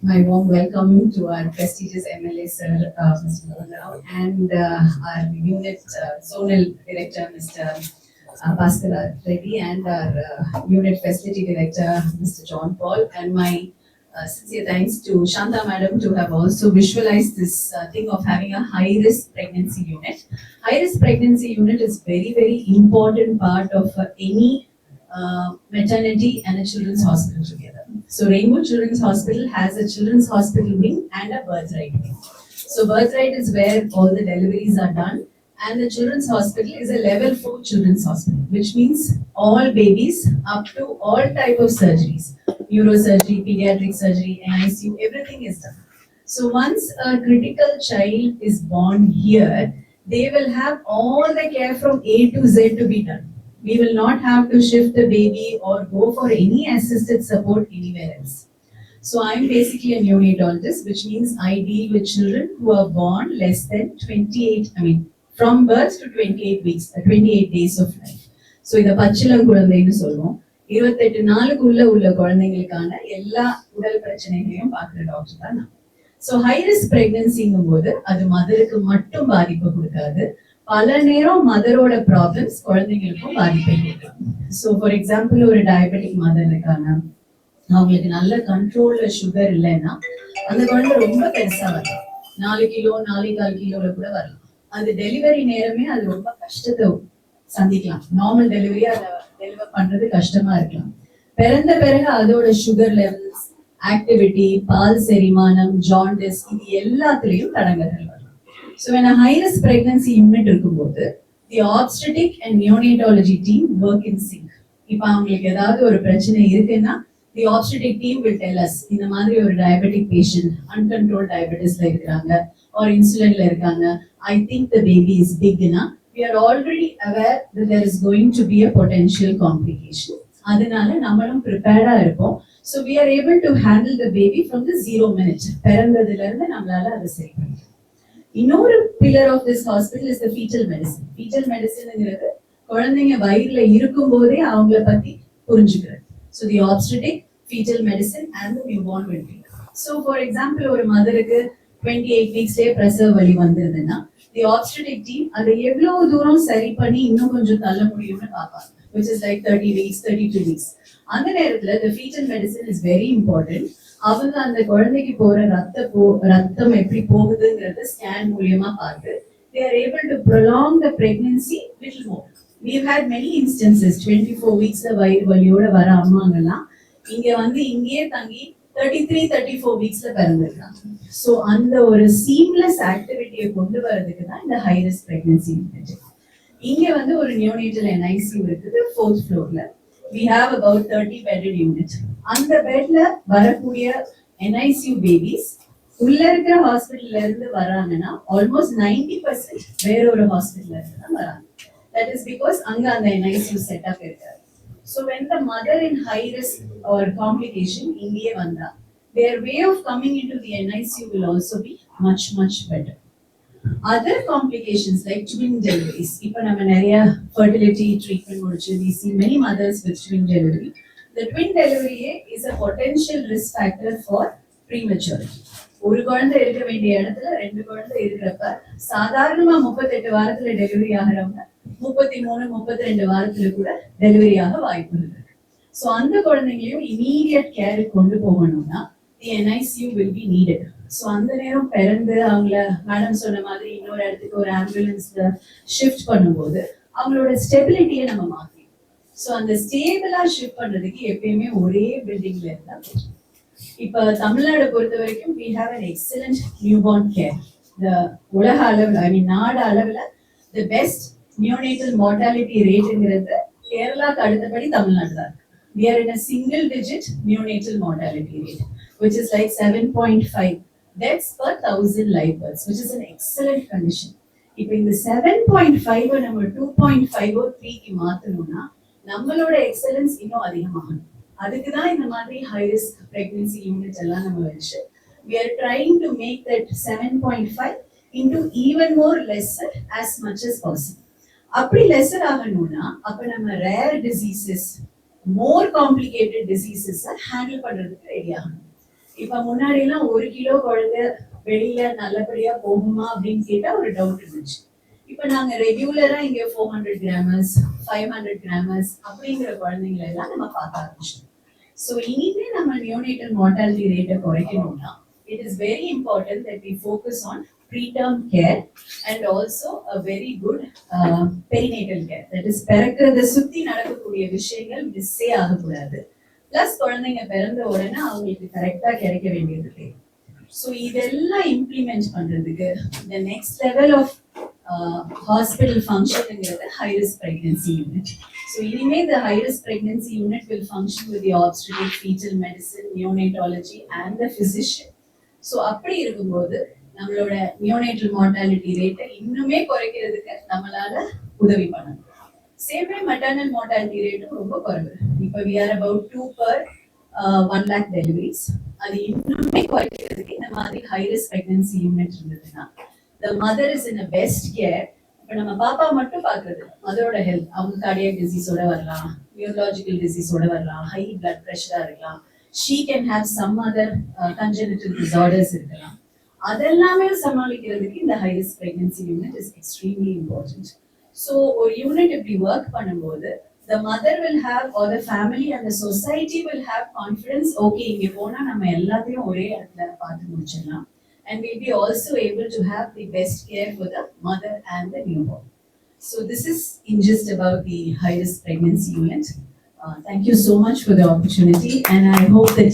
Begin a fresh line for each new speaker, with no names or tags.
My warm welcome to our prestigious MLA, Sir Mr. Mohan Rao, and our unit zonal director, Mr. Bhaskar Reddy, and our unit facility director, Mr. John Paul, and my sincere thanks to Shanta Madam to have also visualized this thing of having a high-risk pregnancy unit. High-risk pregnancy unit is very, very important part of any maternity and a children's hospital together. So Rainbow Children's Hospital has a children's hospital wing and a birthright wing. So birthright is where all the deliveries are done, and the children's hospital is a level 4 children's hospital, which means all babies up to all type of surgeries, neurosurgery, pediatric surgery, NICU, everything is done. So once a critical child is born here, they will have all the care from A to Z to be done. We will not have to shift the baby or go for any assisted support anywhere else. So I'm basically a neonatologist, which means I deal with children who are born less than 28, from birth to 28 weeks, 28 days of life. So இதை பச்சிளம் குழந்தைன்னு சொல்லுவோம். 28 நாளுக்குள்ள உள்ள குழந்தைங்களுக்கான எல்லா உடல் பிரச்சனைகளையும் பார்க்குற டாக்டர் தான் நான். ஸோ ஹை ரிஸ்க் பிரெக்னன்சிங்கும் போது அது மதருக்கு மட்டும் பாதிப்பு கொடுக்காது, பல நேரம் மதரோட ப்ராப்ளம்ஸ் குழந்தைங்களுக்கும் பாதிப்பை கொடுக்கும். ஸோ ஃபார் எக்ஸாம்பிள் ஒரு டயபெட்டிக் மதர் இருக்காங்க, அவங்களுக்கு நல்ல கண்ட்ரோல்ல சுகர் இல்லைன்னா அந்த குழந்தை ரொம்ப பெருசா வரலாம், 4 கிலோ 4.25 கிலோல கூட வரலாம். அது டெலிவரி நேரமே அது ரொம்ப கஷ்டத்தை சந்திக்கலாம். நார்மல் டெலிவரி அதை டெலிவர் பண்றது கஷ்டமா இருக்கலாம். பிறந்த பிறகு அதோட சுகர் லெவல்ஸ், ஆக்டிவிட்டி, பால் செரிமானம், ஜாண்டிஸ், இது எல்லாத்துலயும் தடங்கல்கள் வரலாம். So when a high risk pregnancy unit இருக்கும்போது the obstetric and neonatology team work in sync. இப்போ அவங்களுக்கு ஏதாவது ஒரு பிரச்சனை இருக்குன்னா the obstetric team will tell us, இந்த மாதிரி ஒரு diabetic patient uncontrolled diabetesல இருக்காங்க or insulinல இருக்காங்க, I think the baby is big enough. We are already aware that there is going to be a potential complication. அதனால நம்மளும் ப்ரிப்பேர்டா இருப்போம். So we are able to handle the baby from the 0 minute. பிறந்ததுல இருந்து நம்மளால அதை சரி பண்ணிக்கலாம். இன்னொரு pillar of this hospital is the fetal medicine. Fetal மெடிசன்ங்கிறது குழந்தைங்க வயிறுல இருக்கும் போதே அவங்கள பத்தி புரிஞ்சுக்கிறது. So the obstetric, fetal medicine and the newborn welfare. So for example ஒரு மதருக்கு 28 வீக்ஸ்லேயே பிரசவ வலி வந்ததுன்னா தி ஆப்ஸ்டெடிக் டீம் அதை எவ்வளவு தூரம் சரி பண்ணி இன்னும் கொஞ்சம் தள்ள முடியும்னு பார்ப்பாங்க, which is like 30 weeks, 32 weeks. அந்த நேரத்துல the fetal medicine is very important. அவங்க அந்த குழந்தைக்கு போற ரத்தம் எப்படி போகுதுங்கிறத ஸ்கேன் மூலியமா பார்த்து they are able to prolong the pregnancy little more. We've had many instances 24 weeks வயிறு வலியோட வர அம்மாங்கெல்லாம் இங்க வந்து இங்கேயே தங்கி 33-34 வீக்ஸ்ல பிறந்திருக்காங்க. ஸோ அந்த ஒரு சீம்லெஸ் ஆக்டிவிட்டியை கொண்டு வரதுக்கு தான் இந்த ஹை ரிஸ்க் பிரெக்னன்சி யூனிட். இங்க வந்து ஒரு நியோனேட்டல் NICU இருக்குது 4th floorல. We have about 30 bedded unit. அந்த பெட்ல வரக்கூடிய NICU பேபிஸ் உள்ள இருக்கிற ஹாஸ்பிட்டல்ல இருந்து வராங்கன்னா ஆல்மோஸ்ட் 90% வேற ஒரு ஹாஸ்பிட்டல்ல இருந்து தான் வராங்க. That is because அங்க அந்த NICU செட்டப் இருக்காது. So when the mother in high risk or complication இங்கேயே வந்தா, their way of coming into the NICU will also be much better. Other complications like twin deliveries. இப்போ நம்ம நிறைய fertility treatment முடிச்சு we see many mothers with twin delivery. The twin delivery is a potential risk factor for prematurity. ஒரு குழந்தை இருக்க வேண்டிய இடத்துல 2 குழந்தை இருக்கிறப்ப சாதாரணமா 38 வாரத்துல டெலிவரி ஆகிறவங்க 33-32 வாரத்துல கூட டெலிவரி ஆக வாய்ப்பு இருக்கு. ஸோ அந்த குழந்தைங்களையும் இமீடியட் கேர் கொண்டு போகணும்னா the NICU will be needed. So அந்த நேரம் பிறந்து அவங்கள மேடம் சொன்ன மாதிரி இன்னொரு இடத்துக்கு ஒரு ஆம்புலன்ஸ்ல ஷிஃப்ட் பண்ணும்போது அவங்களோட ஸ்டெபிலிட்டியை நம்ம மாற்றணும். ஸோ அந்த ஸ்டேபிளா ஷிஃப்ட் பண்றதுக்கு எப்பயுமே ஒரே பில்டிங்ல இருந்தா இப்ப தமிழ்நாடு பொறுத்த வரைக்கும் we have an excellent newborn care. உலக அளவில் நாடு அளவுல the best neonatal mortality rateங்கிறது கேரளாக்கு அடுத்தபடி தமிழ்நாடு தான். We are in a single digit neonatal mortality rate, which is like 7.5 deaths per 1,000 live births, which is an excellent condition. இப்போ இந்த 7.5 நம்ம 2.5 or 3க்கு மாத்தணும்னா நம்மளோட எக்ஸலன்ஸ் இன்னும் அதிகமாகணும். அதுக்கு தான் இந்த மாதிரி ஹை ரிஸ்க் பிரெக்னன்சி யூனிட் எல்லாம் நம்ம வச்சு we are trying to make that 7.5 into even more lesser as much as possible. அப்படி லெசர் ஆகணும்னா அப்ப நம்ம ரேர் டிசீசஸ், மோர் காம்ப்ளிகேட்டட் டிசீசஸ் ஹேண்டில் பண்றதுக்கு ரெடி ஆகணும். இப்ப முன்னாடி எல்லாம் 1 கிலோ குழந்தை வெளியில நல்லபடியா போகுமா அப்படின்னு கேட்டா ஒரு டவுட் இருந்துச்சு. இப்ப நாங்க ரெகுலரா இங்க 400 கிராமஸ் 500 கிராமஸ் அப்படிங்கிற குழந்தைங்களை எல்லாம் நம்ம பார்க்க ஆரம்பிச்சோம். ஸோ இனிமே நம்ம நியோனேட்டல் மார்டாலிட்டி ரேட்டை குறைக்கணும்னா it is very important that we focus on preterm care and also a very good perinatal care. That is பிறக்கிறத சுத்தி நடக்கக்கூடிய விஷயங்கள் மிஸ்ஸே ஆகக்கூடாது. பிளஸ் குழந்தைங்க பிறந்த உடனே அவங்களுக்கு கரெக்டா கிடைக்க வேண்டியது இல்லை. ஸோ இதெல்லாம் இம்ப்ளிமெண்ட் பண்றதுக்கு the next level of hospital functionங்கிறது high risk pregnancy unit. So இனிமே the high risk pregnancy unit will function with the obstetric, fetal medicine, neonatology and the physician. So அப்படி இருக்கும்போது நம்மளோட நியோனேட்டல் மார்டாலிட்டி ரேட்டை இன்னுமே குறைக்கிறதுக்கு நம்மளால உதவி பண்ணணும். சேம் வே மெட்டர்னல் மார்டாலிட்டி ரேட்டும் ரொம்ப குறைவு. இப்போ we are about 2 per 1 lakh deliveries. அது இன்னுமே குறைக்கிறதுக்கு இந்த மாதிரி high risk pregnancy unit இருந்ததுன்னா the mother is in a best care. இப்போ நம்ம பாப்பா மட்டும் பார்க்கறது மதரோட ஹெல்த், அவங்க கார்டியாக் டிசீஸோட வரலாம், நியூரலாஜிக்கல் டிசீஸோட வரலாம், ஹை பிளட் ப்ரெஷரா இருக்கலாம், she can have some other congenital disorders இருக்கலாம். அதெல்லாமே சமாளிக்கிறதுக்கு இந்த high risk pregnancy unit is extremely important. So ஒரு யூனிட் இப்படி ஒர்க் பண்ணும்போது the mother will have or the family and the society will have confidence. Okay, இங்க போனா நம்ம எல்லாத்தையும் ஒரே இடத்துல பார்த்து முடிச்சிடலாம். And we'll be also able to have the best care for the mother and the newborn. So this is in just about the high risk pregnancy unit. Thank you so much for the opportunity, and I hope that